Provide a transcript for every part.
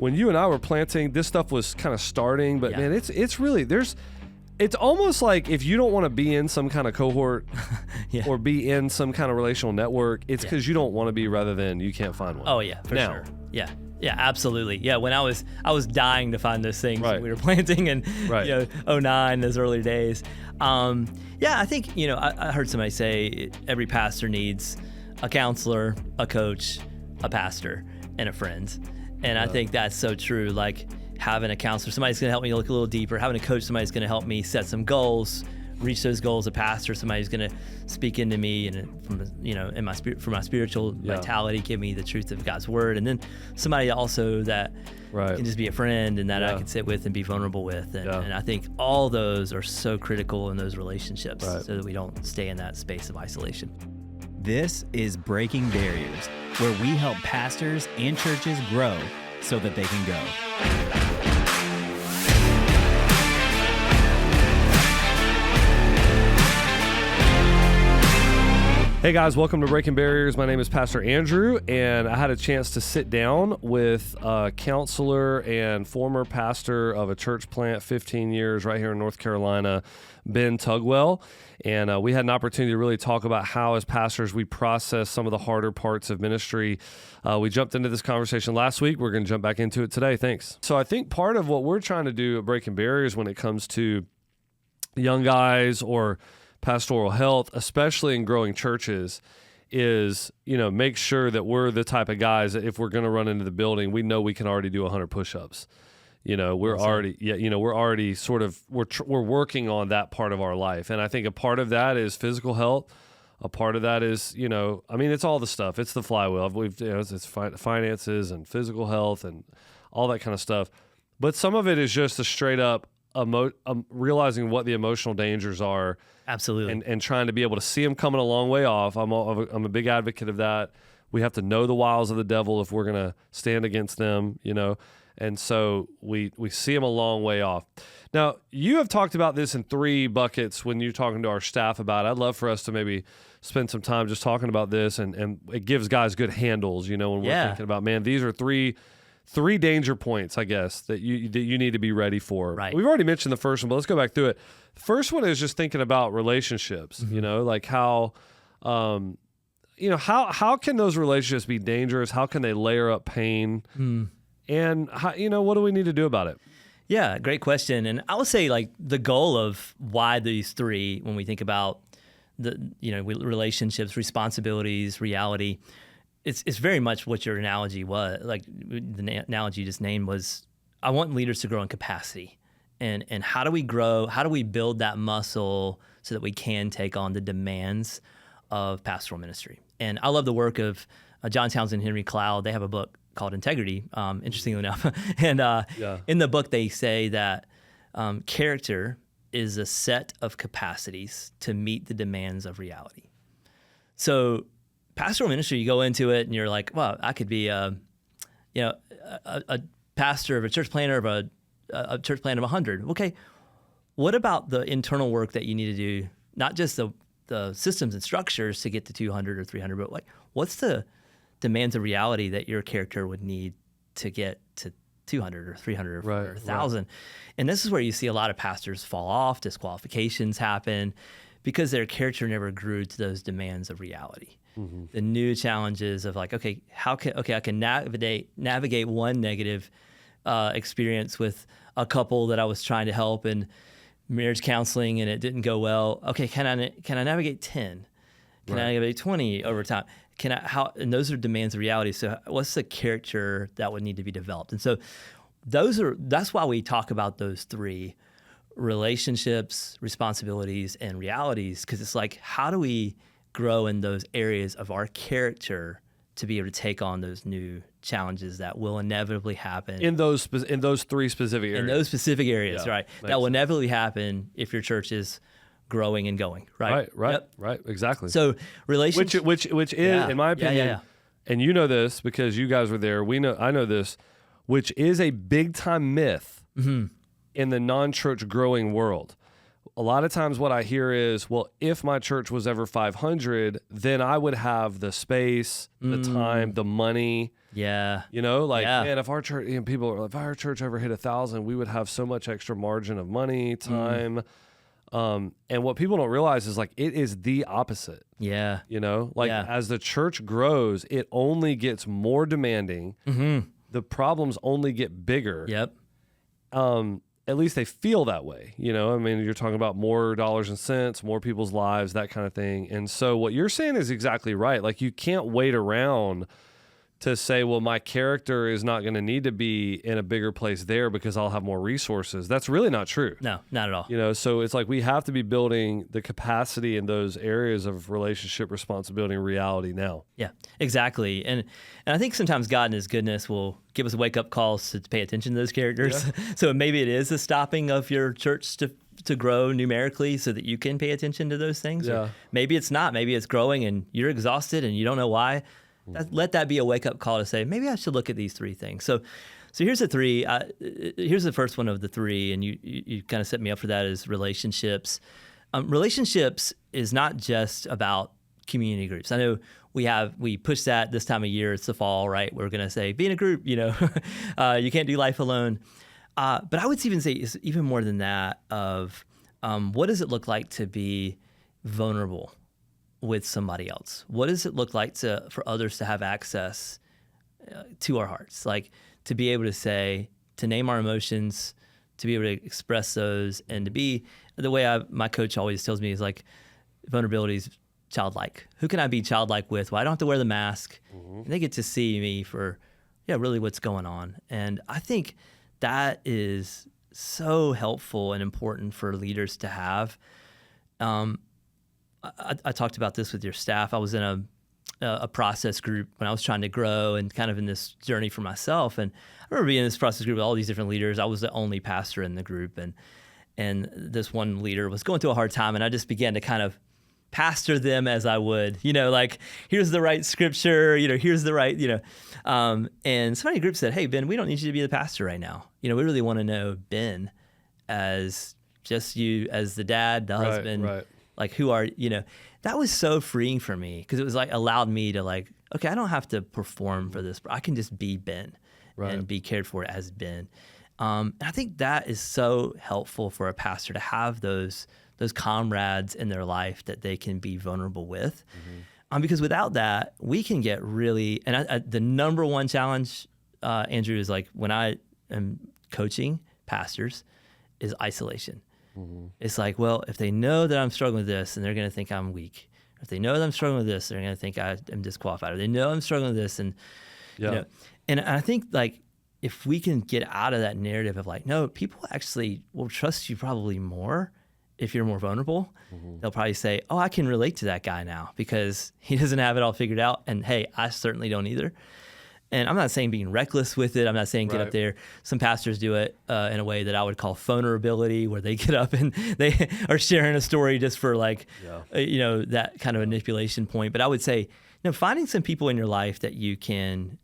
when you and I were planting, this stuff was kind of starting, but man, it's really, it's almost like if you don't want to be in some kind of cohort or be in some kind of relational network, it's because you don't want to be rather than you can't find one. Oh yeah, for sure. Yeah. Yeah, absolutely. Yeah, when I was dying to find those things we were planting in 09, those early days. I think, I heard somebody say every pastor needs a counselor, a coach, a pastor, and a friend. And I think that's so true. Like having a counselor, somebody's going to help me look a little deeper. Having a coach, somebody's going to help me set some goals, reach those goals. A pastor, somebody's going to speak into me and from my spiritual vitality, give me the truth of God's word. And then somebody also that can just be a friend and that I can sit with and be vulnerable with. And I think all those are so critical in those relationships so that we don't stay in that space of isolation. This is Breaking Barriers, where we help pastors and churches grow so that they can go. Hey guys, welcome to Breaking Barriers. My name is Pastor Andrew, and I had a chance to sit down with a counselor and former pastor of a church plant, 15 years right here in North Carolina, Ben Tugwell. And we had an opportunity to really talk about how, as pastors, we process some of the harder parts of ministry. We jumped into this conversation last week. We're going to jump back into it today. Thanks. So I think part of what we're trying to do at Breaking Barriers when it comes to young guys or pastoral health, especially in growing churches, is, make sure that we're the type of guys that if we're going to run into the building, we know we can already do 100 push-ups. We're already sort of, we're working on that part of our life. And I think a part of that is physical health. A part of that is, it's all the stuff. It's the flywheel. It's finances and physical health and all that kind of stuff. But some of it is just a straight up realizing what the emotional dangers are. Absolutely. And trying to be able to see them coming a long way off. I'm a big advocate of that. We have to know the wiles of the devil if we're going to stand against them, And so we see them a long way off. Now, you have talked about this in 3 buckets when you're talking to our staff about it. I'd love for us to maybe spend some time just talking about this, and it gives guys good handles, when we're thinking about, man, these are three danger points, I guess, that you need to be ready for. Right. We've already mentioned the first one, but let's go back through it. The first one is just thinking about relationships, like how, how can those relationships be dangerous? How can they layer up pain? And how, what do we need to do about it? Yeah, great question. And I would say the goal of why these 3, when we think about the, relationships, responsibilities, reality, it's very much what your analogy was. Like the analogy you just named was, I want leaders to grow in capacity. And how do we grow? How do we build that muscle so that we can take on the demands of pastoral ministry? And I love the work of John Townsend and Henry Cloud. They have a book called Integrity, interestingly enough. And in the book, they say that character is a set of capacities to meet the demands of reality. So pastoral ministry, you go into it and you're like, well, I could be a pastor of a church planter of a church plant of 100. Okay, what about the internal work that you need to do? Not just the systems and structures to get to 200 or 300, but what's the demands of reality that your character would need to get to 200 or 300 or 1,000? Right. And this is where you see a lot of pastors fall off, disqualifications happen, because their character never grew to those demands of reality. Mm-hmm. The new challenges of I can navigate one negative experience with a couple that I was trying to help in marriage counseling and it didn't go well. Okay, can I navigate 10? Can I navigate 20 over time? And those are demands of reality. So what's the character that would need to be developed? And so that's why we talk about those 3: relationships, responsibilities, and realities, because it's how do we grow in those areas of our character to be able to take on those new challenges that will inevitably happen in those 3 specific areas. In those specific areas, right? That will inevitably happen if your church is growing and going, right? Right, exactly. So relationships, which is, in my opinion, and you know this because you guys were there. I know this, which is a big time myth in the non-church growing world. a lot of times what I hear is, well, if my church was ever 500, then I would have the space, the time, the money. Yeah. Man, if our church, people are like, if our church ever hit 1,000, we would have so much extra margin of money, time. And what people don't realize is like, it is the opposite. Yeah. As the church grows, it only gets more demanding. Mm-hmm. The problems only get bigger. Yep. At least they feel that way. You're talking about more dollars and cents, more people's lives, that kind of thing. And so what you're saying is exactly right. Like, you can't wait around to say, well, my character is not going to need to be in a bigger place there because I'll have more resources. That's really not true. No, not at all. So it's like we have to be building the capacity in those areas of relationship, responsibility, and reality now. Yeah, exactly. And I think sometimes God in his goodness will give us wake-up calls to pay attention to those characters. Yeah. So maybe it is a stopping of your church to grow numerically so that you can pay attention to those things. Yeah. Or maybe it's not. Maybe it's growing and you're exhausted and you don't know why. Let that be a wake-up call to say, maybe I should look at these three things. So here's the three. Here's the first one of the three, and you kind of set me up for that, is relationships. Relationships is not just about community groups. I know we push that this time of year. It's the fall, right? We're going to say, be in a group, you can't do life alone. But I would even say it's even more than that of what does it look like to be vulnerable with somebody else? What does it look like for others to have access to our hearts? Like, to be able to name our emotions, to be able to express those, and to be the way my coach always tells me is like, vulnerability is childlike. Who can I be childlike with? Well, I don't have to wear the mask. And they get to see me for, really what's going on. And I think that is so helpful and important for leaders to have. I talked about this with your staff. I was in a process group when I was trying to grow and kind of in this journey for myself. And I remember being in this process group with all these different leaders. I was the only pastor in the group. And this one leader was going through a hard time. And I just began to kind of pastor them as I would, like, here's the right scripture, here's the right, and somebody in the group said, hey, Ben, we don't need you to be the pastor right now. We really want to know Ben as just you, as the dad, the husband. Right. Like, who are, that was so freeing for me because it was like allowed me to like, okay, I don't have to perform for this. I can just be Ben and be cared for as Ben. And I think that is so helpful for a pastor to have those comrades in their life that they can be vulnerable with. Because without that, we can get really, and the number one challenge, Andrew, is like when I am coaching pastors is isolation. It's like, well, if they know that I'm struggling with this, then they're going to think I'm weak. If they know that I'm struggling with this, they're going to think I am disqualified. Or they know I'm struggling with this, and and I think like if we can get out of that narrative of like, no, people actually will trust you probably more if you're more vulnerable. They'll probably say, oh, I can relate to that guy now because he doesn't have it all figured out, and hey, I certainly don't either. And I'm not saying being reckless with it. I'm not saying get up there. Some pastors do it in a way that I would call vulnerability, where they get up and they are sharing a story just for like, that kind of manipulation point. But I would say, finding some people in your life that you can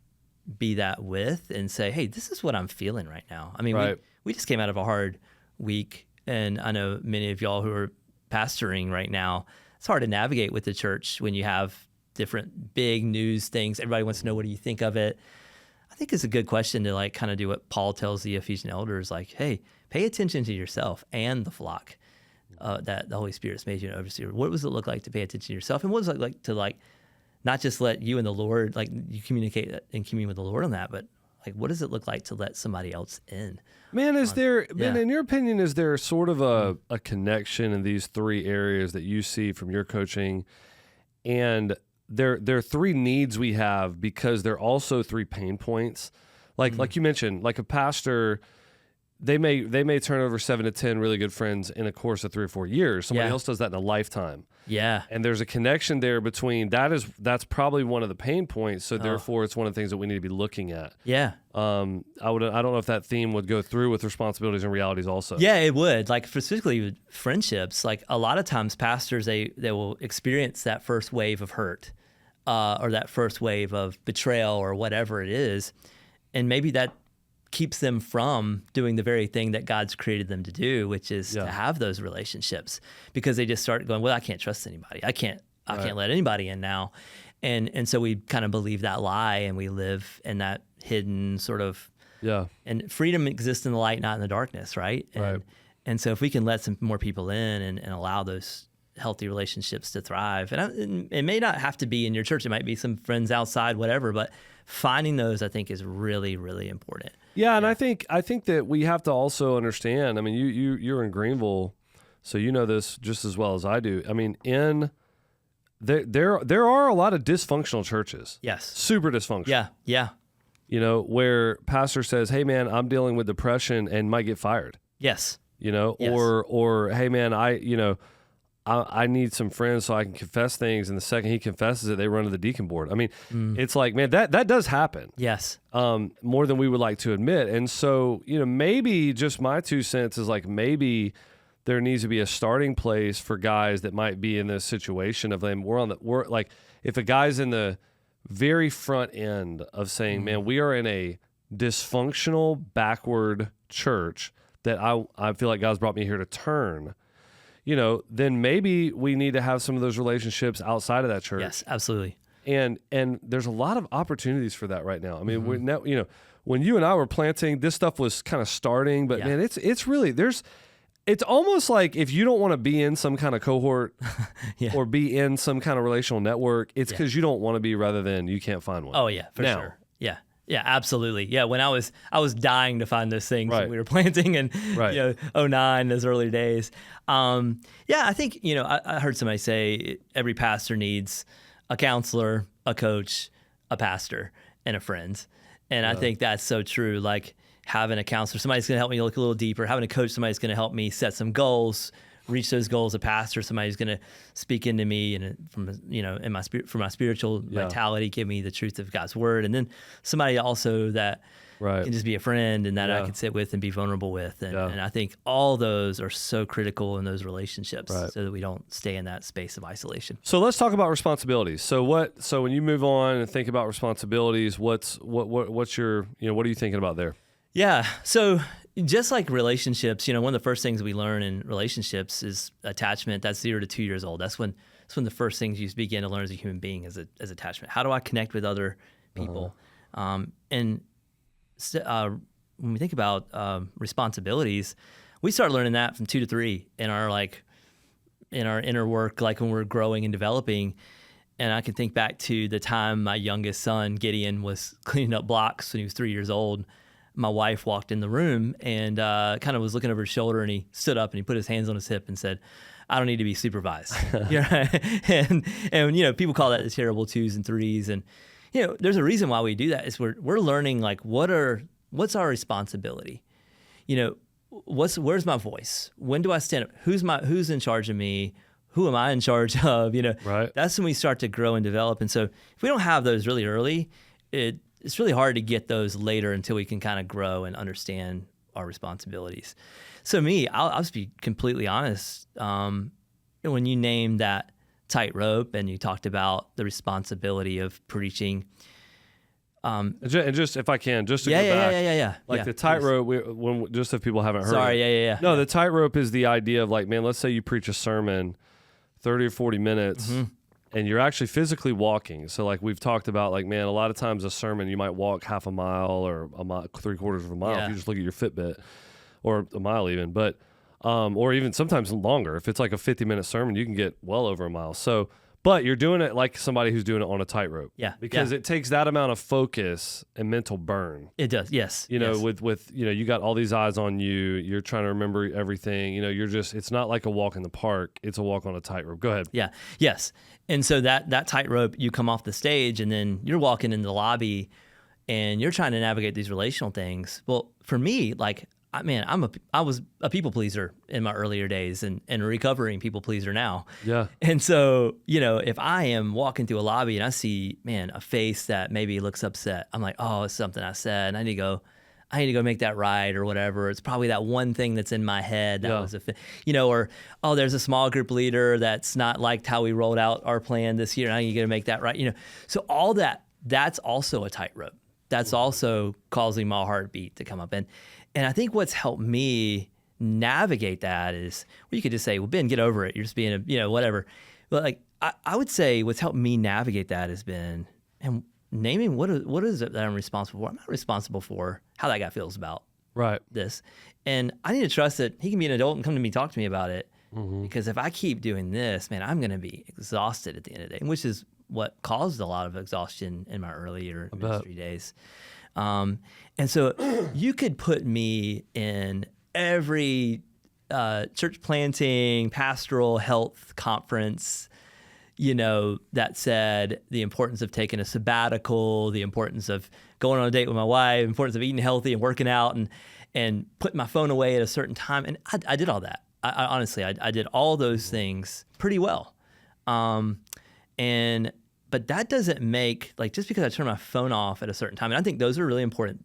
be that with and say, hey, this is what I'm feeling right now. I mean, we just came out of a hard week, and I know many of y'all who are pastoring right now, it's hard to navigate with the church when you have different big news things. Everybody wants to know, what do you think of it? I think it's a good question to like kind of do what Paul tells the Ephesian elders, like, hey, pay attention to yourself and the flock that the Holy Spirit's made you an overseer. What does it look like to pay attention to yourself? And what does it look like to like, not just let you and the Lord, like you communicate and commune with the Lord on that, but like, what does it look like to let somebody else in? Man, Ben, in your opinion, is there sort of a connection in these three areas that you see from your coaching? And there are three needs we have because they're also three pain points. Like you mentioned, like a pastor, they may turn over 7 to 10 really good friends in a course of 3 or 4 years. Somebody else does that in a lifetime. Yeah. And there's a connection there between that's probably one of the pain points. So therefore it's one of the things that we need to be looking at. Yeah. I don't know if that theme would go through with responsibilities and realities also. Yeah, it would. Like specifically with friendships, like a lot of times pastors, they will experience that first wave of hurt or that first wave of betrayal or whatever it is. And maybe that keeps them from doing the very thing that God's created them to do, which is to have those relationships, because they just start going, well, I can't trust anybody. I can't let anybody in now. And so we kind of believe that lie, and we live in that hidden sort of, and freedom exists in the light, not in the darkness. Right. And so if we can let some more people in and allow those healthy relationships to thrive, and it may not have to be in your church, it might be some friends outside, whatever, but finding those, I think, is really, really important. Yeah, and I think that we have to also understand. I mean, you're in Greenville, so you know this just as well as I do. I mean, there are a lot of dysfunctional churches. Yes, super dysfunctional. Yeah. You know, where pastor says, "Hey, man, I'm dealing with depression," and might get fired. Yes. You know, or hey, man, I need some friends so I can confess things. And the second he confesses it, they run to the deacon board. I mean, it's like, man, that does happen. Yes. More than we would like to admit. And so, you know, maybe just my 2 cents is like, maybe there needs to be a starting place for guys that might be in this situation of them. We're like, if a guy's in the very front end of saying, man, we are in a dysfunctional, backward church that I feel like God's brought me here to turn, you know, then maybe we need to have some of those relationships outside of that church. Yes, absolutely. And there's a lot of opportunities for that right now. I mean, we're now, you know, when you and I were planting, this stuff was kind of starting, but man, it's really, it's almost like if you don't want to be in some kind of cohort or be in some kind of relational network, it's because you don't want to be rather than you can't find one. Oh yeah, for sure. Yeah, absolutely. Yeah, when I was dying to find those things when we were planting and you know, 09, those early days. Yeah, I think, you know, I heard somebody say every pastor needs a counselor, a coach, a pastor, and a friend. And I think that's so true. Like having a counselor, somebody's going to help me look a little deeper. Having a coach, somebody's going to help me set some goals, reach those goals. A pastor, somebody's going to speak into me and from, you know, in my spirit, for my spiritual vitality, give me the truth of God's word. And then somebody also that can just be a friend and that I can sit with and be vulnerable with. And I think all those are so critical in those relationships so that we don't stay in that space of isolation. So let's talk about responsibilities. So when you move on and think about responsibilities, what's your, you know, what are you thinking about there? Yeah. So just like relationships, you know, one of the first things we learn in relationships is attachment. That's 0 to 2 years old. That's when the first things you begin to learn as a human being is attachment. How do I connect with other people? And when we think about responsibilities, we start learning that from 2 to 3 in our inner work, like when we're growing and developing. And I can think back to the time my youngest son, Gideon, was cleaning up blocks when he was 3 years old. My wife walked in the room and kind of was looking over his shoulder, and he stood up and he put his hands on his hip and said, "I don't need to be supervised." and you know, people call that the terrible 2s and 3s. And you know, there's a reason why we do that. Is we're learning like what's our responsibility? You know, where's my voice? When do I stand up? Who's in charge of me? Who am I in charge of? You know, that's when we start to grow and develop. And so if we don't have those really early, it's really hard to get those later until we can kind of grow and understand our responsibilities. So I'll just be completely honest. When you named that tightrope and you talked about the responsibility of preaching. And just if I can, just to go back. Yeah. Like the tightrope, just if people haven't heard. Sorry, No, the tightrope is the idea of like, man, let's say you preach a sermon 30 or 40 minutes. And you're actually physically walking. So like we've talked about, like, man, a lot of times a sermon, you might walk half a mile or a mile, 3/4 of a mile if you just look at your Fitbit, or a mile even, but or even sometimes longer. If it's like a 50-minute sermon, you can get well over a mile. So, but you're doing it like somebody who's doing it on a tightrope. Because it takes that amount of focus and mental burn. It does, yes. You know, with you know, you got all these eyes on you. You're trying to remember everything. You know, it's not like a walk in the park. It's a walk on a tightrope. Go ahead. Yeah, yes. And so that tightrope, you come off the stage and then you're walking in the lobby and you're trying to navigate these relational things. Well, for me, like, I was a people pleaser in my earlier days and a recovering people pleaser now. Yeah. And so, you know, if I am walking through a lobby and I see, man, a face that maybe looks upset, I'm like, oh, it's something I said, and I need to go make that right or whatever. It's probably that one thing that's in my head that was you know, or, oh, there's a small group leader that's not liked how we rolled out our plan this year, and I need to make that right. You know, so all that's also a tightrope. that's also causing my heartbeat to come up. And I think what's helped me navigate that is, well, you could just say, well, Ben, get over it. You're just being whatever. But like, I would say what's helped me navigate that has been, and naming what is it that I'm responsible for. I'm not responsible for how that guy feels about this. And I need to trust that he can be an adult and come to me, talk to me about it. Because if I keep doing this, man, I'm going to be exhausted at the end of the day, which is what caused a lot of exhaustion in my earlier ministry days. And so you could put me in every church planting, pastoral health conference, that said the importance of taking a sabbatical, the importance of going on a date with my wife, the importance of eating healthy and working out and putting my phone away at a certain time. And I did all that. I honestly did all those things pretty well. But that doesn't make, like, just because I turn my phone off at a certain time, and I think those are really important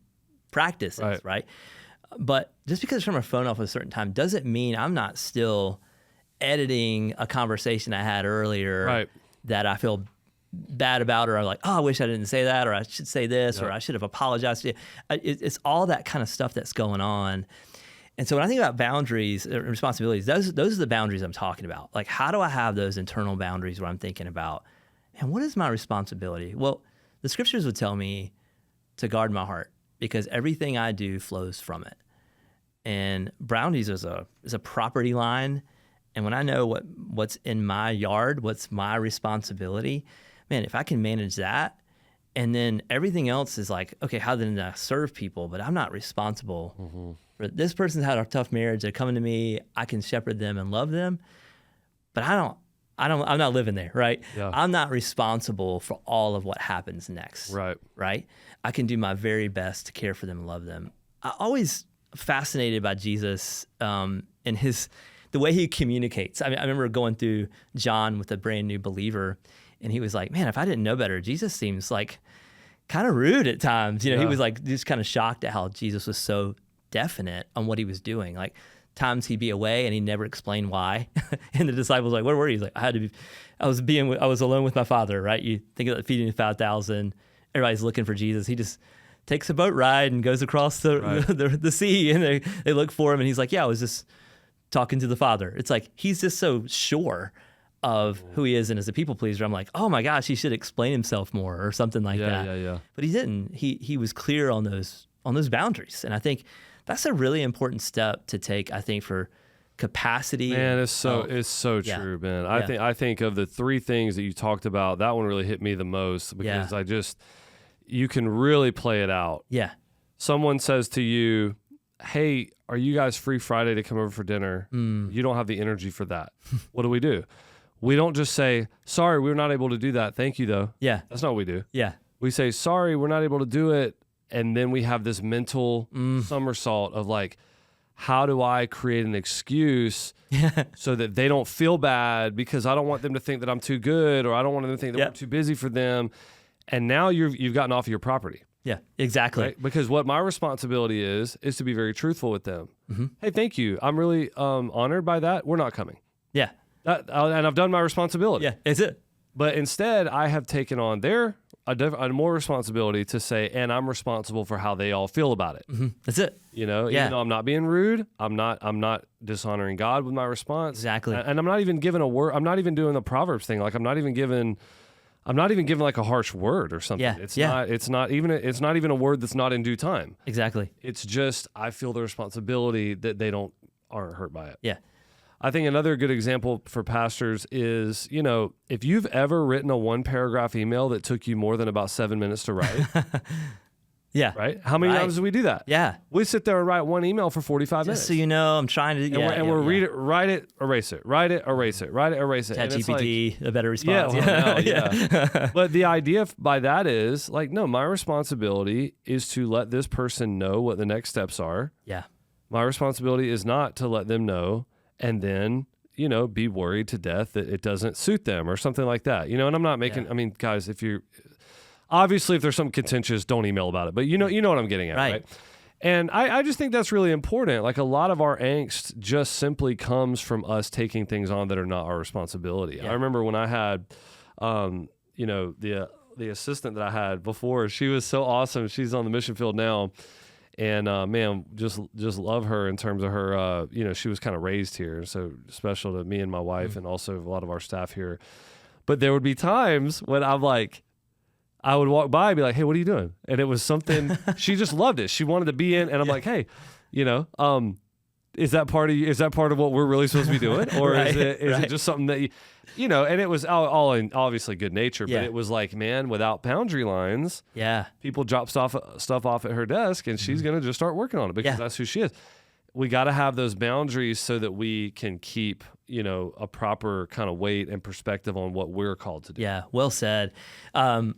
practices, right? But just because I turn my phone off at a certain time doesn't mean I'm not still editing a conversation I had earlier that I feel bad about, or I'm like, oh, I wish I didn't say that, or I should say this, or I should have apologized to you. It's all that kind of stuff that's going on. And so when I think about boundaries and responsibilities, those are the boundaries I'm talking about. Like, how do I have those internal boundaries where I'm thinking about, and what is my responsibility? Well, the scriptures would tell me to guard my heart, because everything I do flows from it. And boundaries is a property line. And when I know what's in my yard, what's my responsibility, man, if I can manage that, and then everything else is like, okay, how then do I serve people? But I'm not responsible for this person's had a tough marriage. They're coming to me. I can shepherd them and love them, but I'm not living there, right? Yeah. I'm not responsible for all of what happens next. Right. I can do my very best to care for them and love them. I always fascinated by Jesus and the way he communicates. I mean, I remember going through John with a brand new believer, and he was like, man, if I didn't know better, Jesus seems like kind of rude at times. He was like just kind of shocked at how Jesus was so definite on what he was doing. Like, times he'd be away and he never explained why. And the disciples were like, where were you? He's like, I was alone with my Father, right? You think of feeding 5,000, everybody's looking for Jesus. He just takes a boat ride and goes across the sea, and they look for him, and he's like, yeah, I was just talking to the Father. It's like, he's just so sure of who he is, and as a people pleaser, I'm like, oh my gosh, he should explain himself more or something like that. Yeah. But he didn't. He was clear on those boundaries, and I think that's a really important step to take, I think, for capacity. Man, it's so true, man. I think of the three things that you talked about, that one really hit me the most, because you can really play it out. Yeah. Someone says to you, hey, are you guys free Friday to come over for dinner? You don't have the energy for that. What do? We don't just say, sorry, we're not able to do that. Thank you, though. Yeah. That's not what we do. Yeah. We say, sorry, we're not able to do it. And then we have this mental somersault of like, how do I create an excuse so that they don't feel bad, because I don't want them to think that I'm too good, or I don't want them to think that we're too busy for them. And now you've gotten off of your property. Yeah, exactly. Right? Because what my responsibility is to be very truthful with them. Hey, thank you. I'm really honored by that. We're not coming. Yeah. And I've done my responsibility. Yeah, it's it. But instead, I have taken on a more responsibility to say, and I'm responsible for how they all feel about it. That's it. Even though I'm not being rude, I'm not dishonoring God with my response. Exactly. And I'm not even giving a word. I'm not even doing the Proverbs thing. Like, I'm not even giving like a harsh word or something. Yeah. It's not even a word that's not in due time. Exactly. It's just, I feel the responsibility that they aren't hurt by it. Yeah. I think another good example for pastors is, if you've ever written a 1-paragraph email that took you more than about 7 minutes to write. Yeah. Right? How many times do we do that? Yeah. We sit there and write one email for 45 minutes. Just so you know, I'm trying to... read it, write it, erase it, write it, erase it, write it, erase it. ChatGPT, a better response. Yeah. But the idea by that is, like, no, my responsibility is to let this person know what the next steps are. Yeah. My responsibility is not to let them know and then, be worried to death that it doesn't suit them or something like that. And I'm not making... I mean, guys, if there's something contentious, don't email about it. But you know what I'm getting at, right? And I just think that's really important. Like, a lot of our angst just simply comes from us taking things on that are not our responsibility. Yeah. I remember when I had, the the assistant that I had before. She was so awesome. She's on the mission field now. And man, just love her in terms of her, she was kind of raised here. So special to me and my wife and also a lot of our staff here. But there would be times when I would walk by and be like, hey, what are you doing? And it was something, she just loved it. She wanted to be in. And I'm like, hey, is that part of what we're really supposed to be doing? Or Right, is it just something that, and it was all in obviously good nature, but it was like, man, without boundary lines, people drop stuff off at her desk and she's going to just start working on it because that's who she is. We got to have those boundaries so that we can keep, a proper kind of weight and perspective on what we're called to do. Yeah, well said. I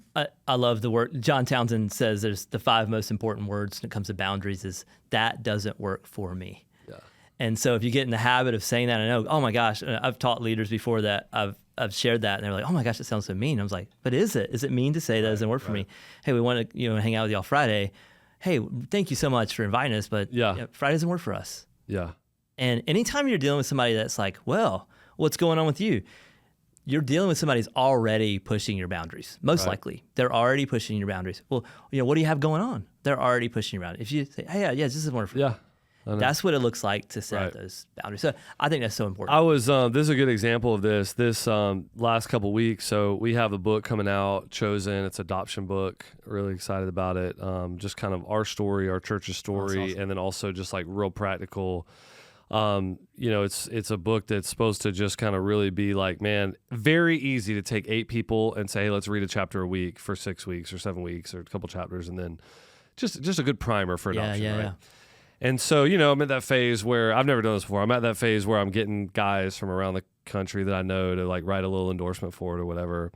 love the word. John Townsend says there's the 5 most important words when it comes to boundaries is that doesn't work for me. Yeah. And so if you get in the habit of saying that, I know, oh my gosh, I've taught leaders before that I've shared that, and they're like, oh my gosh, that sounds so mean. I was like, but is it? Is it mean to say that doesn't work for me? Hey, we want to hang out with y'all Friday. Hey, thank you so much for inviting us, but Friday doesn't work for us. Yeah. And anytime you're dealing with somebody that's like, well, what's going on with you? You're dealing with somebody who's already pushing your boundaries. Most likely, they're already pushing your boundaries. Well, what do you have going on? They're already pushing your boundaries. If you say, hey, this is wonderful. Yeah. That's what it looks like to set those boundaries. So I think that's so important. I was, this is a good example of this last couple weeks. So we have a book coming out, Chosen. It's an adoption book. Really excited about it. Just kind of our story, our church's story, awesome. and then also just like real practical. It's a book that's supposed to just kind of really be like, man, very easy to take 8 people and say, hey, let's read a chapter a week for 6 weeks or 7 weeks or a couple chapters, and then just a good primer for adoption, right? Yeah. And so, I'm at that phase where I've never done this before. I'm at that phase where I'm getting guys from around the country that I know to like write a little endorsement for it or whatever.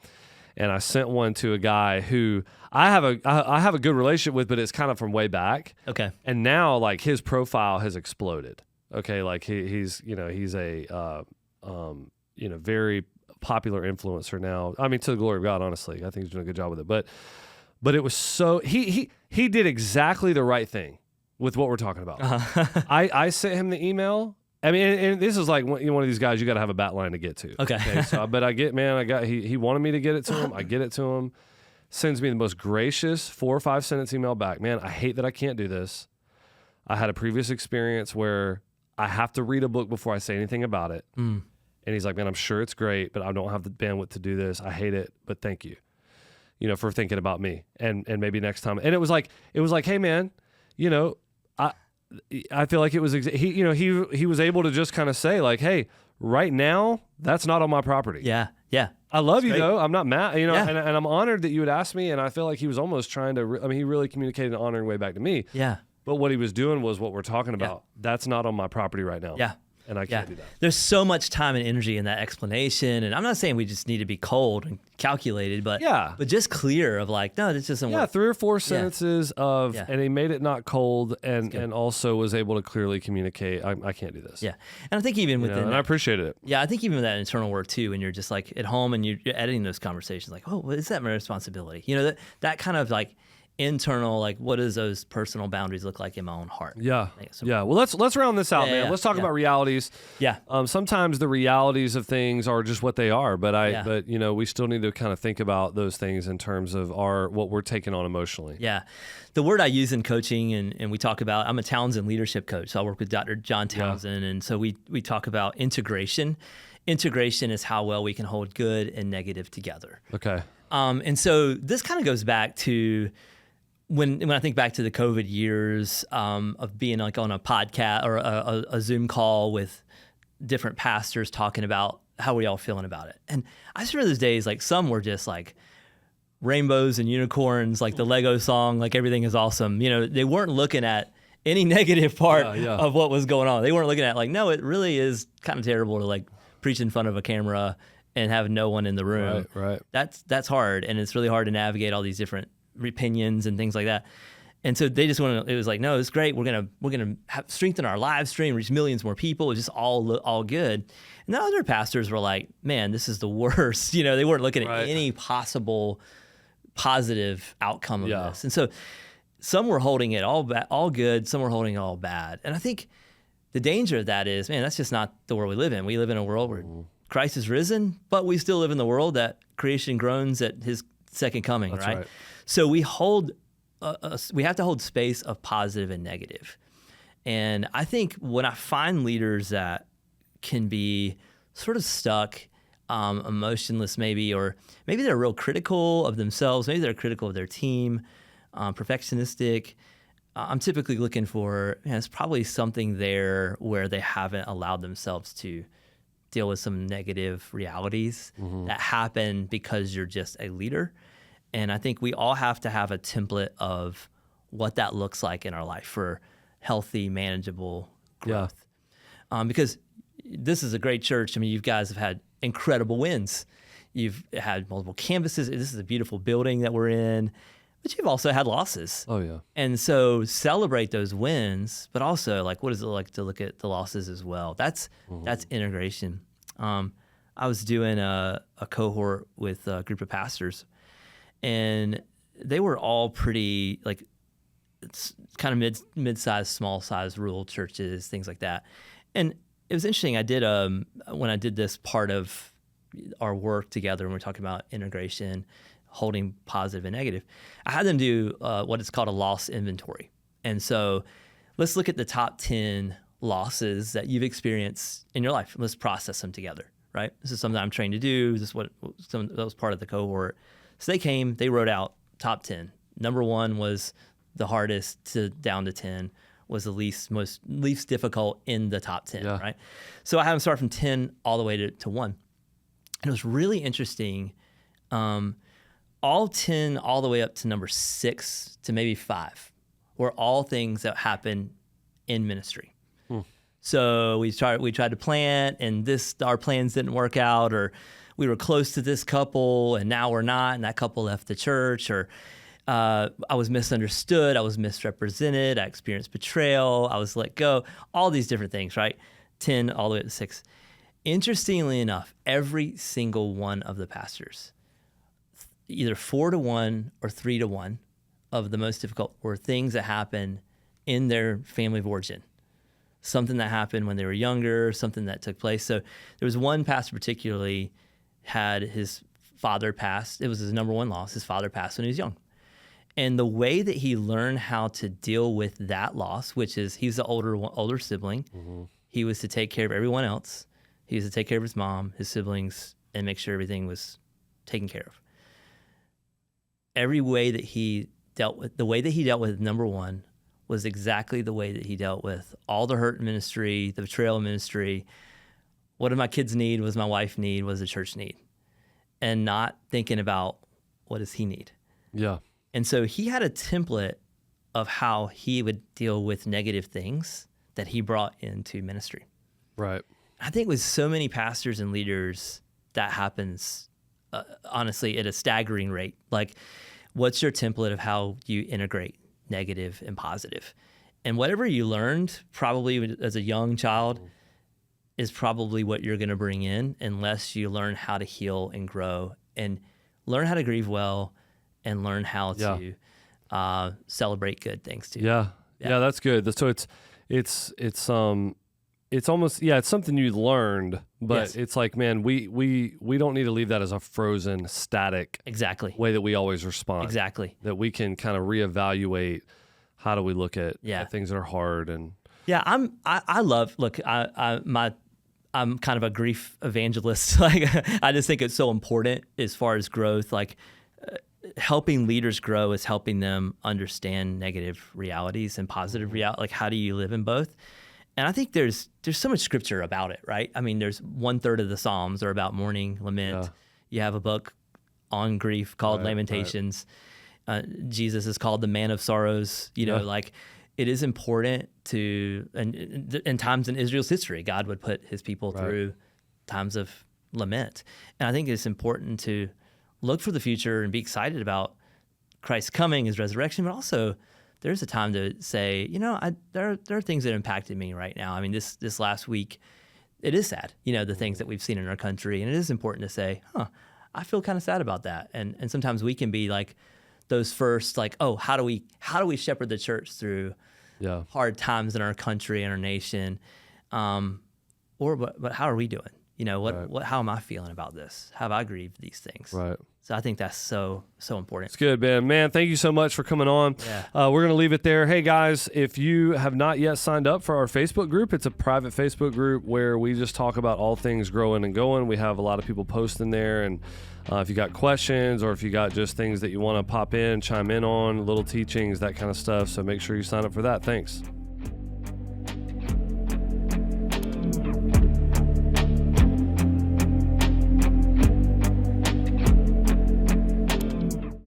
And I sent one to a guy who I have a good relationship with, but it's kind of from way back. Okay. And now like his profile has exploded. Okay. Like he's a, very popular influencer now. I mean, to the glory of God, honestly, I think he's doing a good job with it, but it was so, he did exactly the right thing with what we're talking about. I sent him the email. I mean, and this is like one of these guys you got to have a bat line to get to. Okay. So, but he wanted me to get it to him. I get it to him. Sends me the most gracious 4 or 5 sentence email back. Man, I hate that I can't do this. I had a previous experience where I have to read a book before I say anything about it. And he's like, man, I'm sure it's great, but I don't have the bandwidth to do this. I hate it, but thank you, for thinking about me and maybe next time. And it was like, hey man, I feel like it was he was able to just kind of say like, hey, right now that's not on my property. Yeah. I love you though. I'm not mad. And I'm honored that you would ask me. And I feel like he was almost trying to. He really communicated an honoring way back to me. Yeah. But what he was doing was what we're talking about. That's not on my property right now. Yeah. And I can't do that. There's so much time and energy in that explanation. And I'm not saying we just need to be cold and calculated, but just clear of like, no, this doesn't work. Yeah, 3 or 4 sentences and he made it not cold and also was able to clearly communicate, I can't do this. Yeah. And I think even within and I appreciated it. Yeah, I think even with that internal work too, when you're just like at home and you're editing those conversations, like, oh, well, is that my responsibility? That kind of like internal, like what does those personal boundaries look like in my own heart? Yeah. Well, let's round this out, man. Let's talk about realities. Yeah. Sometimes the realities of things are just what they are, but we still need to kind of think about those things in terms of what we're taking on emotionally. Yeah. The word I use in coaching and we talk about, I'm a Townsend leadership coach. So I work with Dr. John Townsend. And so we talk about integration. Integration is how well we can hold good and negative together. Okay. And so this kind of goes back to when I think back to the COVID years of being like on a podcast or a Zoom call with different pastors talking about how we all feeling about it. And I just remember those days, like some were just like rainbows and unicorns, like the Lego song, like everything is awesome. They weren't looking at any negative part of what was going on. They weren't looking at like, no, it really is kind of terrible to like preach in front of a camera and have no one in the room. Right. That's hard. And it's really hard to navigate all these different opinions and things like that. And so they just wanted, it was like, no, it's great. We're gonna strengthen our live stream, reach millions more people. It's just all good. And the other pastors were like, man, this is the worst. They weren't looking at any possible positive outcome of this. And so some were holding it all good. Some were holding it all bad. And I think the danger of that is, man, that's just not the world we live in. We live in a world where Christ is risen, but we still live in the world that creation groans at his second coming, That's right? right. So we have to hold space of positive and negative. And I think when I find leaders that can be sort of stuck, emotionless maybe, or maybe they're real critical of themselves, maybe they're critical of their team, perfectionistic, I'm typically looking for, it's probably something there where they haven't allowed themselves to deal with some negative realities that happen because you're just a leader. And I think we all have to have a template of what that looks like in our life for healthy, manageable growth. Because this is a great church. I mean, you guys have had incredible wins. You've had multiple campuses. This is a beautiful building that we're in, but you've also had losses. Oh, yeah. And so celebrate those wins, but also like, what is it like to look at the losses as well? That's integration. I was doing a cohort with a group of pastors, and they were all pretty like it's kind of mid-sized, small-sized rural churches, things like that. And it was interesting. I did when I did this part of our work together, when we're talking about integration, holding positive and negative, I had them do what is called a loss inventory. And so let's look at the top 10 losses that you've experienced in your life. Let's process them together, right? This is something I'm trained to do. This is that was part of the cohort. So they wrote out top 10. Number 1 was the hardest down to 10, was the least difficult in the top 10, right? So I had them start from 10 all the way to 1. And it was really interesting. All 10 all the way up to number 6 to maybe 5 were all things that happened in ministry. So we tried to plant, and our plans didn't work out, or we were close to this couple and now we're not, and that couple left the church, or I was misunderstood, I was misrepresented, I experienced betrayal, I was let go, all these different things, right? 10 all the way up to 6. Interestingly enough, every single one of the pastors, either 4-1 or 3-1 of the most difficult were things that happened in their family of origin. Something that happened when they were younger, something that took place. So there was one pastor particularly had his father passed. It was his number 1 loss. His father passed when he was young. And the way that he learned how to deal with that loss, which is he's the older sibling, he was to take care of everyone else. He was to take care of his mom, his siblings, and make sure everything was taken care of. Every way that he dealt with number 1 was exactly the way that he dealt with all the hurt in ministry, the betrayal in ministry. What did my kids need? What does my wife need? What does the church need? And not thinking about what does he need? Yeah. And so he had a template of how he would deal with negative things that he brought into ministry. Right. I think with so many pastors and leaders, that happens, honestly, at a staggering rate. Like, what's your template of how you integrate negative and positive? And whatever you learned probably as a young child is probably what you're going to bring in, unless you learn how to heal and grow and learn how to grieve well and learn how to celebrate good things too. Yeah, that's good. So it's almost, it's something you learned, but it's like, man, we don't need to leave that as a frozen, static way that we always respond. Exactly. That we can kind of reevaluate how do we look at things that are hard. And I'm kind of a grief evangelist. Like, I just think it's so important as far as growth. Like, helping leaders grow is helping them understand negative realities and positive reality. Like, how do you live in both? And I think there's so much scripture about it, right? I mean, there's 1/3 of the Psalms are about mourning, lament. Yeah. You have a book on grief called Lamentations. Right. Jesus is called the man of sorrows. You know, like, it is important to, and in times in Israel's history, God would put his people through times of lament. And I think it's important to look for the future and be excited about Christ's coming, his resurrection, but also there's a time to say, there are things that impacted me right now. I mean, this last week, it is sad, the things that we've seen in our country. And it is important to say, I feel kind of sad about that. And sometimes we can be like those first, like, how do we shepherd the church through hard times in our country and our nation? But how are we doing? How am I feeling about this? Have I grieved these things? Right. So I think that's so important. It's good, Ben. Man, thank you so much for coming on. Yeah. We're going to leave it there. Hey, guys, if you have not yet signed up for our Facebook group, it's a private Facebook group where we just talk about all things growing and going. We have a lot of people posting there, and if you got questions or if you got just things that you want to pop in, chime in on, little teachings, that kind of stuff. So make sure you sign up for that. Thanks.